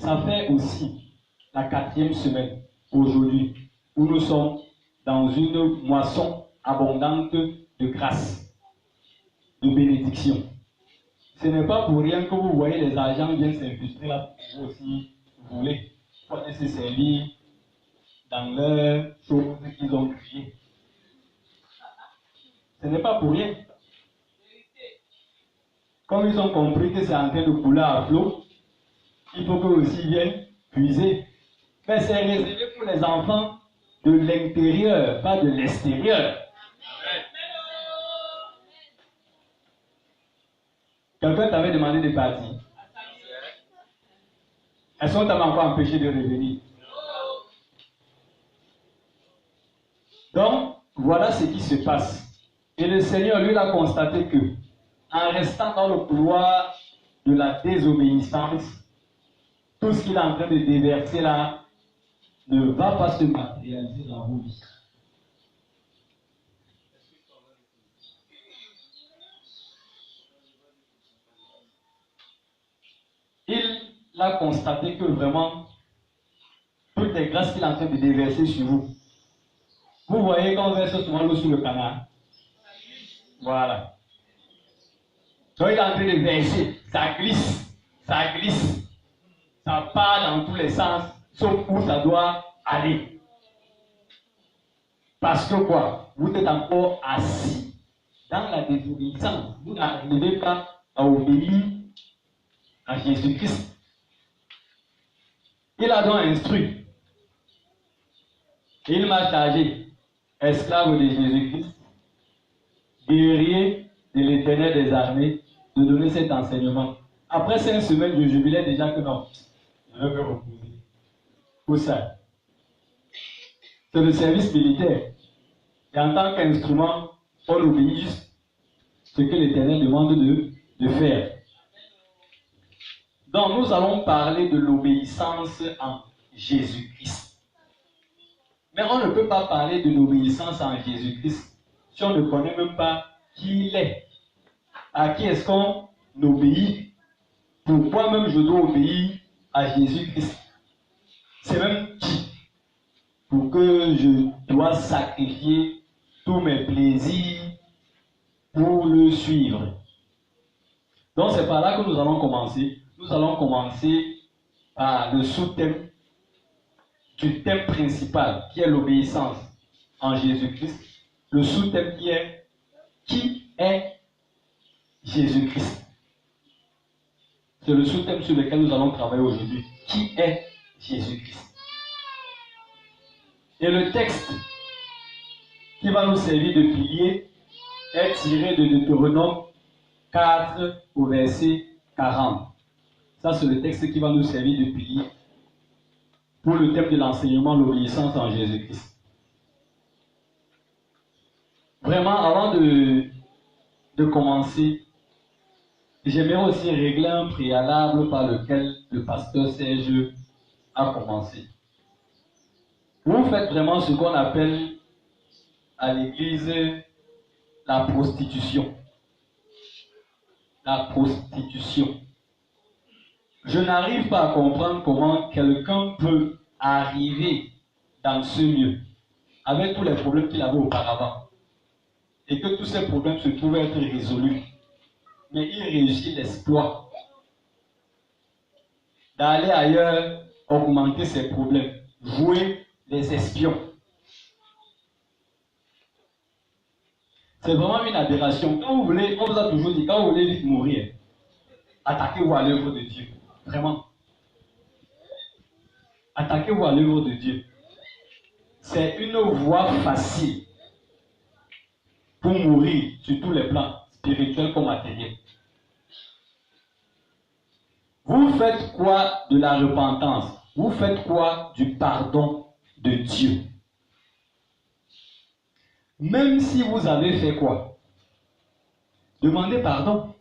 Ça fait aussi la 4e semaine aujourd'hui où nous sommes dans une moisson abondante de grâce, de bénédiction. Ce n'est pas pour rien que vous voyez les agents bien s'infiltrer là, vous aussi, vous voulez. Pour aller se servir dans leurs choses qu'ils ont créées. Ce n'est pas pour rien. Comme ils ont compris que c'est en train de couler à flot, il faut qu'eux aussi viennent puiser. Mais c'est réservé pour les enfants de l'intérieur, pas de l'extérieur. Quelqu'un t'avait demandé de partir. Est-ce qu'on t'avait encore empêché de revenir? Donc, voilà ce qui se passe. Et le Seigneur, lui, a constaté que, en restant dans le couloir de la désobéissance, tout ce qu'il est en train de déverser là ne va pas se matérialiser dans vos vies. Il a constaté que vraiment, toutes les grâces qu'il est en train de déverser sur vous. Vous voyez quand on verse souvent l'eau sur le canal. Voilà. Donc il est en train de verser, ça glisse, ça part dans tous les sens, sauf où ça doit aller. Parce que quoi? Vous êtes encore assis dans la désobéissance. Vous n'arrivez pas à obéir à Jésus-Christ. Il a donc instruit. Il m'a chargé, esclave de Jésus-Christ, guerrier de l'Éternel des armées, de donner cet enseignement. Après 5 semaines, je jubilais déjà que non, je vais me reposer. Pour ça, c'est le service militaire. Et en tant qu'instrument, on obéit juste ce que l'Éternel demande de faire. Donc, nous allons parler de l'obéissance en Jésus-Christ. Mais on ne peut pas parler de l'obéissance en Jésus-Christ si on ne connaît même pas qui il est. À qui est-ce qu'on obéit? Pourquoi même je dois obéir à Jésus-Christ? C'est même qui? Pour que je dois sacrifier tous mes plaisirs pour le suivre. Donc c'est par là que nous allons commencer. Nous allons commencer par le sous-thème du thème principal qui est l'obéissance en Jésus-Christ. Le sous-thème qui est Jésus-Christ. C'est le sous-thème sur lequel nous allons travailler aujourd'hui. Qui est Jésus-Christ? Et le texte qui va nous servir de pilier est tiré de Deutéronome 4 au verset 40. Ça, c'est le texte qui va nous servir de pilier pour le thème de l'enseignement, l'obéissance en Jésus-Christ. Vraiment, avant de commencer, j'aimerais aussi régler un préalable par lequel le pasteur Serge a commencé. Vous faites vraiment ce qu'on appelle à l'église la prostitution. La prostitution. Je n'arrive pas à comprendre comment quelqu'un peut arriver dans ce lieu avec tous les problèmes qu'il avait auparavant et que tous ces problèmes se trouvent être résolus. Mais il réussit l'exploit d'aller ailleurs augmenter ses problèmes, jouer les espions. C'est vraiment une aberration. Quand vous voulez, on vous a toujours dit, quand vous voulez vite mourir, attaquez-vous à l'œuvre de Dieu. Vraiment. Attaquez-vous à l'œuvre de Dieu. C'est une voie facile pour mourir sur tous les plans, spirituels comme matériels. Vous faites quoi de la repentance? Vous faites quoi du pardon de Dieu? Même si vous avez fait quoi? Demandez pardon.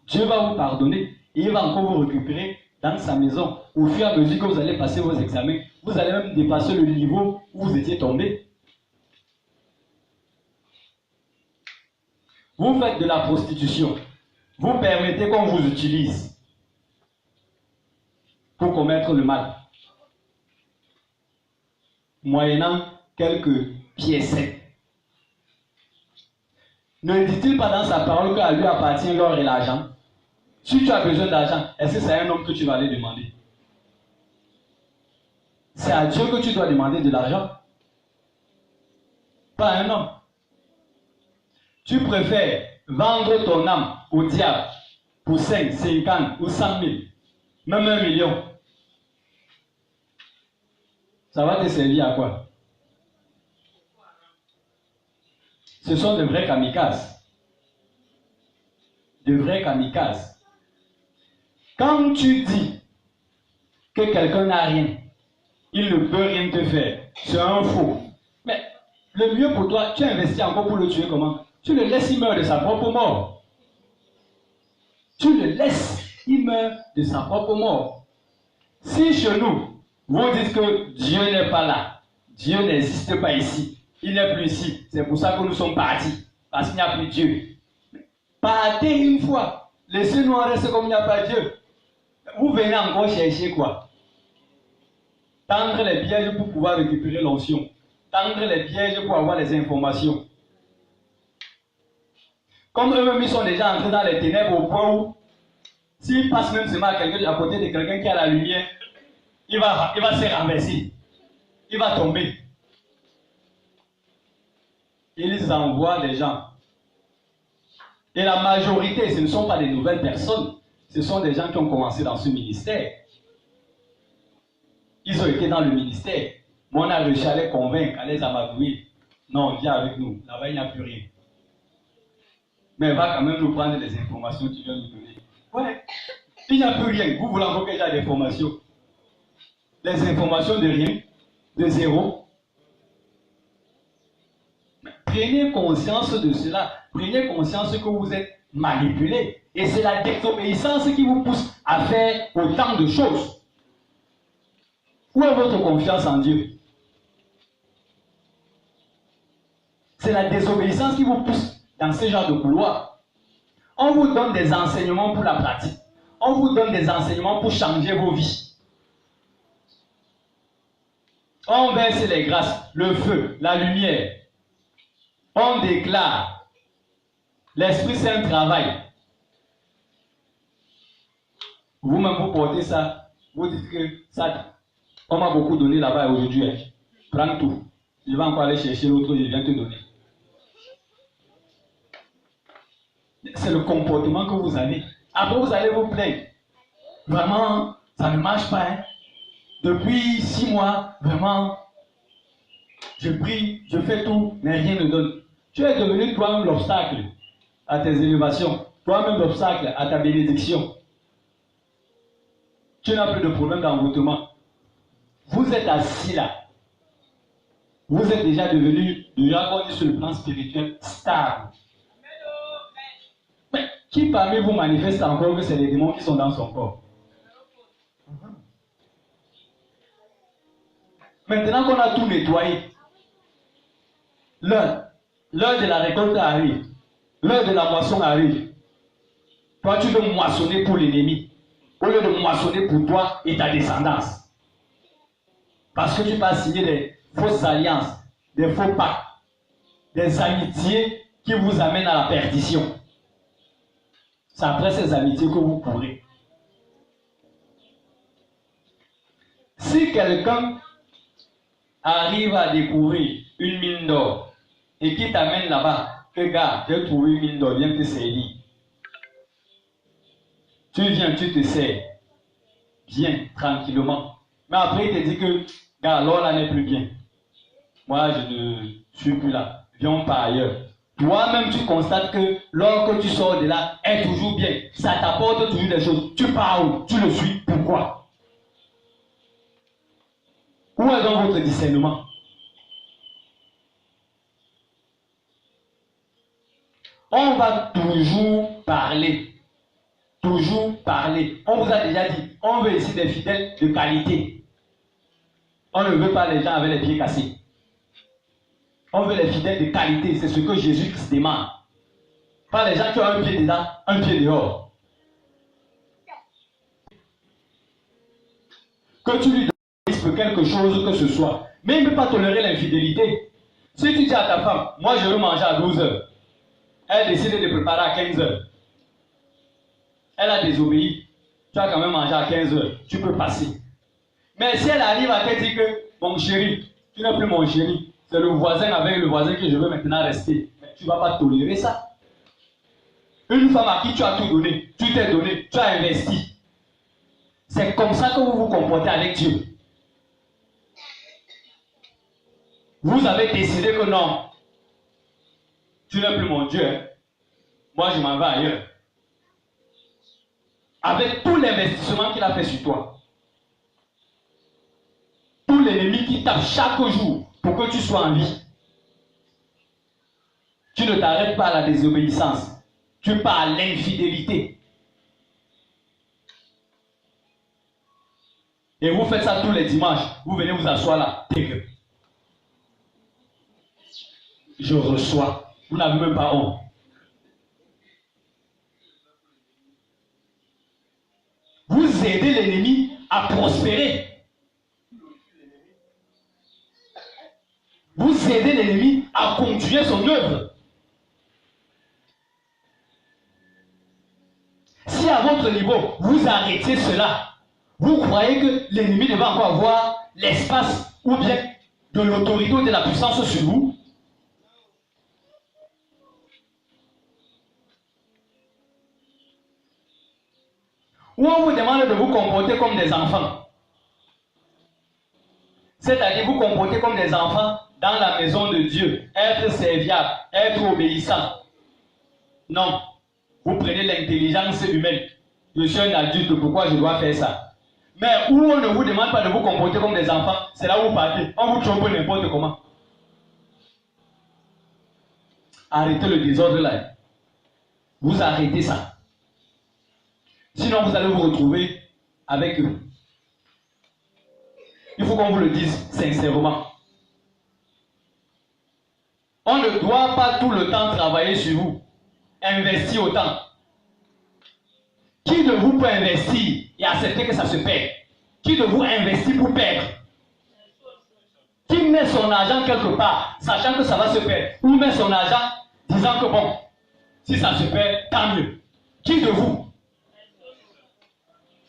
Dieu va vous pardonner et il va encore vous récupérer dans sa maison. Au fur et à mesure que vous allez passer vos examens, vous allez même dépasser le niveau où vous étiez tombé. Vous faites de la prostitution. Vous permettez qu'on vous utilise. pour commettre le mal, moyennant quelques piécettes. Ne dit-il pas dans sa parole qu'à lui appartient l'or et l'argent? Si tu as besoin d'argent, est-ce que c'est à un homme que tu vas aller demander? C'est à Dieu que tu dois demander de l'argent, pas à un homme. Tu préfères vendre ton âme au diable pour 5, 50 ou 100 000, même 1 million. Ça va te servir à quoi? Ce sont de vrais kamikazes. De vrais kamikazes. Quand tu dis que quelqu'un n'a rien, il ne peut rien te faire, c'est un faux. Mais le mieux pour toi, tu investis encore pour le tuer comment? Tu le laisses, il meurt de sa propre mort. Tu le laisses, il meurt de sa propre mort. Si chez nous, vous dites que Dieu n'est pas là, Dieu n'existe pas ici, il n'est plus ici, c'est pour ça que nous sommes partis, parce qu'il n'y a plus Dieu. Partez une fois, laissez-nous en rester comme il n'y a pas Dieu. Vous venez encore chercher quoi? Tendre les pièges pour pouvoir récupérer l'onction. Tendre les pièges pour avoir les informations. Comme eux-mêmes ils sont déjà entrés dans les ténèbres au point où, s'ils passent même seulement à côté de quelqu'un qui a la lumière, il va se renverser. Il va tomber. Ils envoient des gens. Et la majorité, ce ne sont pas des nouvelles personnes. Ce sont des gens qui ont commencé dans ce ministère. Ils ont été dans le ministère. Mais on a réussi à les convaincre, à les amadouer. Non, viens avec nous. Là-bas, il n'y a plus rien. Mais va quand même nous prendre les informations que tu viens nous donner. Ouais. Il n'y a plus rien. Vous voulez encore que j'ai des informations? Des informations de rien, de zéro. Mais prenez conscience de cela. Prenez conscience que vous êtes manipulé. Et c'est la désobéissance qui vous pousse à faire autant de choses. Où est votre confiance en Dieu? C'est la désobéissance qui vous pousse dans ce genre de couloir. On vous donne des enseignements pour la pratique. On vous donne des enseignements pour changer vos vies. On verse les grâces, le feu, la lumière. On déclare. L'Esprit Saint travaille. Vous-même, vous portez ça. Vous dites que ça, on m'a beaucoup donné là-bas aujourd'hui. Prends tout. Je vais encore aller chercher l'autre, je viens te donner. C'est le comportement que vous avez. Après, vous allez vous plaindre. Vraiment, ça ne marche pas. Hein? Depuis 6 mois, vraiment, je prie, je fais tout, mais rien ne donne. Tu es devenu toi-même l'obstacle à tes élévations. Toi-même l'obstacle à ta bénédiction. Tu n'as plus de problème d'envoûtement. Vous êtes assis là. Vous êtes déjà devenu, sur le plan spirituel, stable. Mais qui parmi vous manifeste encore que c'est les démons qui sont dans son corps? Maintenant qu'on a tout nettoyé, l'heure de la récolte arrive, l'heure de la moisson arrive. Toi, tu veux moissonner pour l'ennemi, au lieu de moissonner pour toi et ta descendance. Parce que tu vas signer des fausses alliances, des faux pactes, des amitiés qui vous amènent à la perdition. C'est après ces amitiés que vous courez. Si quelqu'un arrive à découvrir une mine d'or et qui t'amène là-bas, que gars, j'ai trouvé une mine d'or, viens te servir. Tu viens, tu te sers. Bien, tranquillement. Mais après, il te dit que, gars, l'or là n'est plus bien. Moi, je ne suis plus là. Viens, on part ailleurs. Toi-même, tu constates que l'or que tu sors de là est toujours bien. Ça t'apporte toujours des choses. Tu pars où? Tu le suis. Pourquoi? Où est donc votre discernement? On va toujours parler. Toujours parler. On vous a déjà dit, on veut ici des fidèles de qualité. On ne veut pas les gens avec les pieds cassés. On veut les fidèles de qualité. C'est ce que Jésus-Christ demande. Pas les gens qui ont un pied dedans, un pied dehors. que tu lui donnes pour quelque chose que ce soit. Mais il ne peut pas tolérer l'infidélité. Si tu dis à ta femme, moi je veux manger à 12 heures, elle décide de préparer à 15 heures. Elle a désobéi. Tu as quand même mangé à 15 heures. Tu peux passer. Mais si elle arrive à te dire que, mon chéri, tu n'es plus mon chéri, c'est le voisin avec le voisin que je veux maintenant rester. Mais tu ne vas pas tolérer ça. Une femme à qui tu as tout donné, tu t'es donné, tu as investi. C'est comme ça que vous vous comportez avec Dieu. Vous avez décidé que non, tu n'es plus mon Dieu. Hein. Moi, je m'en vais ailleurs. Avec tout l'investissement qu'il a fait sur toi. Tout l'ennemi qui tape chaque jour pour que tu sois en vie. Tu ne t'arrêtes pas à la désobéissance. Tu pars à l'infidélité. Et vous faites ça tous les dimanches. Vous venez vous asseoir là. Dégueu. Je reçois. Vous n'avez même pas honte. Vous aidez l'ennemi à prospérer. Vous aidez l'ennemi à continuer son œuvre. Si à votre niveau, vous arrêtez cela, vous croyez que l'ennemi ne va encore avoir l'espace ou bien de l'autorité ou de la puissance sur vous? Ou on vous demande de vous comporter comme des enfants. C'est-à-dire vous comporter comme des enfants dans la maison de Dieu. Être serviable, être obéissant. Non. Vous prenez l'intelligence humaine. Je suis un adulte, pourquoi je dois faire ça? Mais où on ne vous demande pas de vous comporter comme des enfants, c'est là où vous partez. On vous trompe n'importe comment. Arrêtez le désordre là. Vous arrêtez ça. Sinon, vous allez vous retrouver avec eux. Il faut qu'on vous le dise sincèrement. On ne doit pas tout le temps travailler sur vous. Investir autant. Qui de vous peut investir et accepter que ça se perd? Qui de vous investit pour perdre? Qui met son argent quelque part, sachant que ça va se perdre? Ou met son argent disant que bon, si ça se perd, tant mieux. Qui de vous?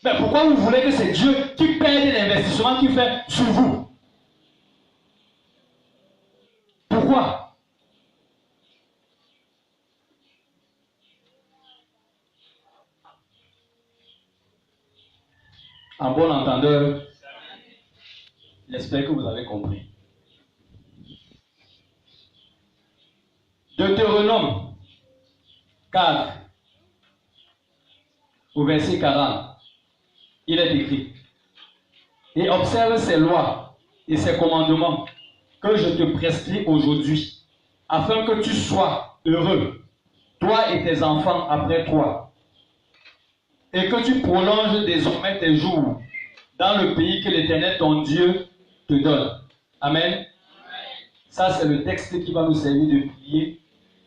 Mais pourquoi vous voulez que c'est Dieu qui perde l'investissement qu'il fait sur vous? Pourquoi? En bon entendeur, j'espère que vous avez compris. Deutéronome 4, au verset 40, il est écrit: et observe ces lois et ces commandements que je te prescris aujourd'hui, afin que tu sois heureux, toi et tes enfants après toi, et que tu prolonges désormais tes jours dans le pays que l'Éternel ton Dieu te donne. Amen. Amen. Ça, c'est le texte qui va nous servir de pilier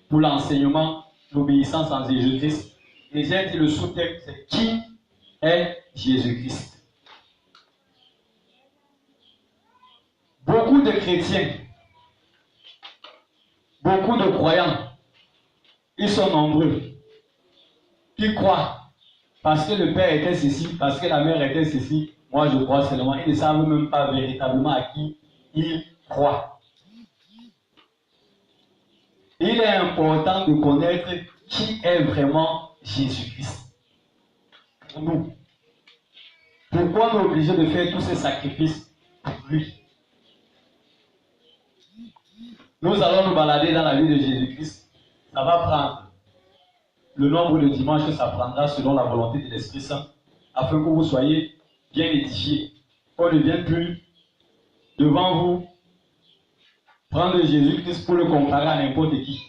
pour l'enseignement, l'obéissance en Jésus-Christ. Et j'ai dit le sous-thème, c'est qui est Jésus-Christ. Beaucoup de chrétiens, beaucoup de croyants, ils sont nombreux, qui croient parce que le père était ceci, parce que la mère était ceci. Moi, je crois seulement. Ils ne savent même pas véritablement à qui ils croient. Il est important de connaître qui est vraiment Jésus-Christ. Pour nous. Pourquoi nous obliger de faire tous ces sacrifices pour lui? Nous allons nous balader dans la vie de Jésus-Christ. Ça va prendre le nombre de dimanches que ça prendra selon la volonté de l'Esprit Saint, afin que vous soyez bien édifiés. On ne vient plus devant vous prendre Jésus-Christ pour le comparer à n'importe qui.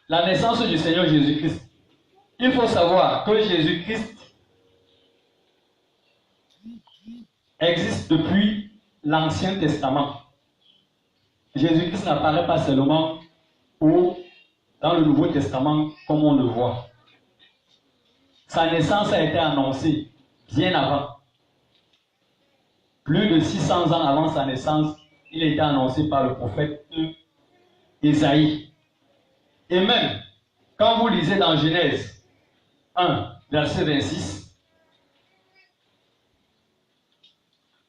La naissance du Seigneur Jésus-Christ. Il faut savoir que Jésus-Christ existe depuis l'Ancien Testament. Jésus-Christ n'apparaît pas seulement dans le Nouveau Testament comme on le voit. sa naissance a été annoncée bien avant. Plus de 600 ans avant sa naissance, il a été annoncé par le prophète Ésaïe. Et même, quand vous lisez dans Genèse 1, verset 26,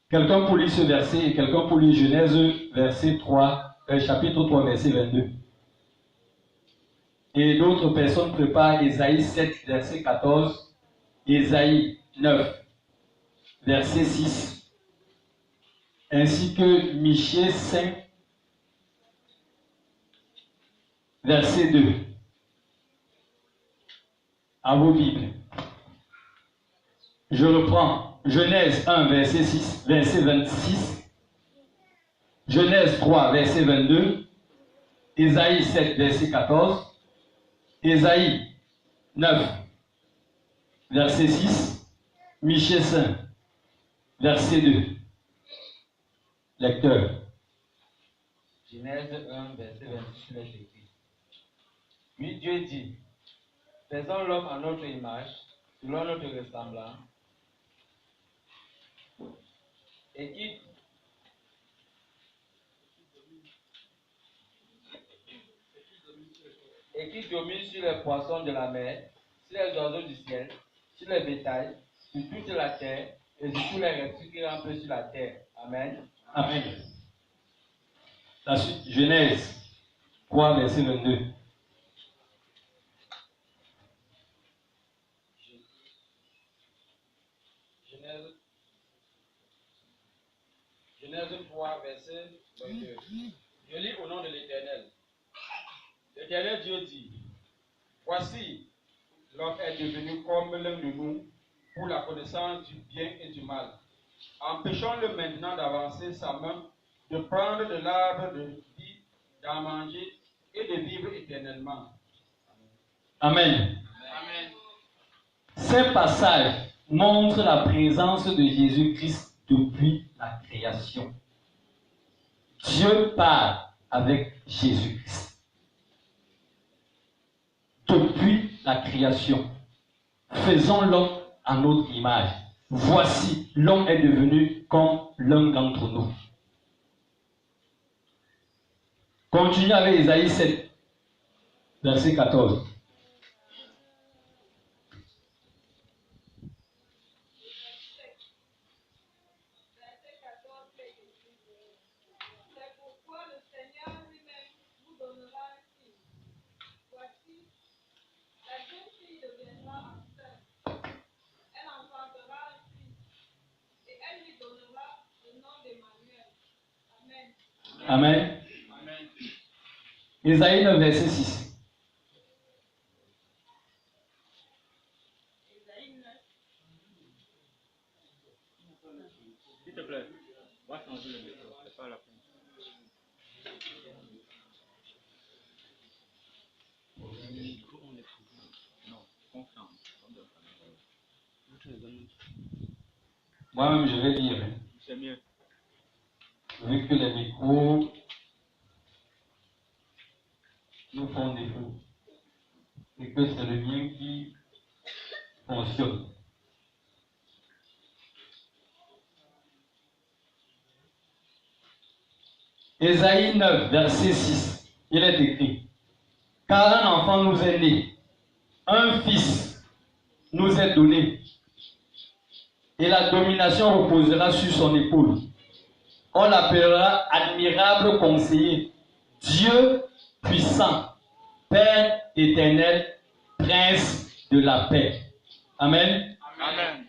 quelqu'un pour lire ce verset et quelqu'un pour lire Genèse chapitre 3, verset 22. Et d'autres personnes préparent Ésaïe 7, verset 14, Ésaïe 9, verset 6, ainsi que Michée 5, verset 2. À vos Bibles. Je reprends Genèse 1, verset 6, verset 26, Genèse 3, verset 22, Ésaïe 7, verset 14, Ésaïe 9, verset 6, Michée 5, verset 2. Lecteur. Genèse 1, verset 26, est écrit. Puis Dieu dit, faisons l'homme à notre image, selon notre ressemblance, et qui domine sur les poissons de la mer, sur les oiseaux du ciel, sur les bétails, sur toute la terre, et sur tous les reptiles qui rampent sur la terre. Amen. Amen. La suite, Genèse 3, verset 22. Genèse 3, verset 22. Je lis au nom de l'Éternel. L'Éternel Dieu dit, voici, l'homme est devenu comme l'un de nous pour la connaissance du bien et du mal. Empêchons-le maintenant d'avancer sa main, de prendre de l'arbre de vie, d'en manger et de vivre éternellement. Amen. Amen. Ces passages montrent la présence de Jésus-Christ depuis la création. Dieu parle avec Jésus-Christ. Depuis la création, faisons l'homme à notre image. Voici, l'homme est devenu comme l'un d'entre nous. Continuez avec Ésaïe 7, verset 14. Amen. Amen. Ésaïe 9, verset 6. S'il te plaît, va changer le micro, c'est pas la peine. Non, confiance. Moi-même, je vais lire. C'est mieux. Vu que les micros nous font défaut et que c'est le mien qui fonctionne. Ésaïe 9, verset 6, il est écrit, car un enfant nous est né, un fils nous est donné, et la domination reposera sur son épaule. On l'appellera admirable conseiller, Dieu puissant, Père éternel, Prince de la paix. Amen. Amen.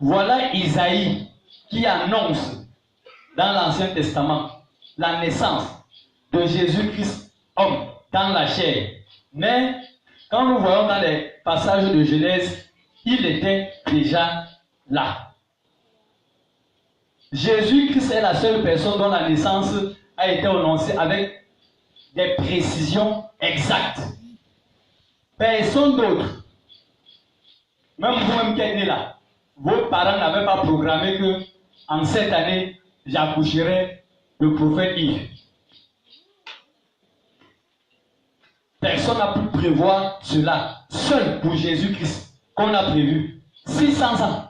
Voilà Isaïe qui annonce dans l'Ancien Testament la naissance de Jésus-Christ, homme, dans la chair. Mais quand nous voyons dans les passages de Genèse, il était déjà là. Jésus-Christ est la seule personne dont la naissance a été annoncée avec des précisions exactes. Personne d'autre, même vous-même qui êtes né là, vos parents n'avaient pas programmé que en cette année, j'accoucherai le prophète Yves. Personne n'a pu prévoir cela. Seul pour Jésus-Christ, qu'on a prévu. 600 ans.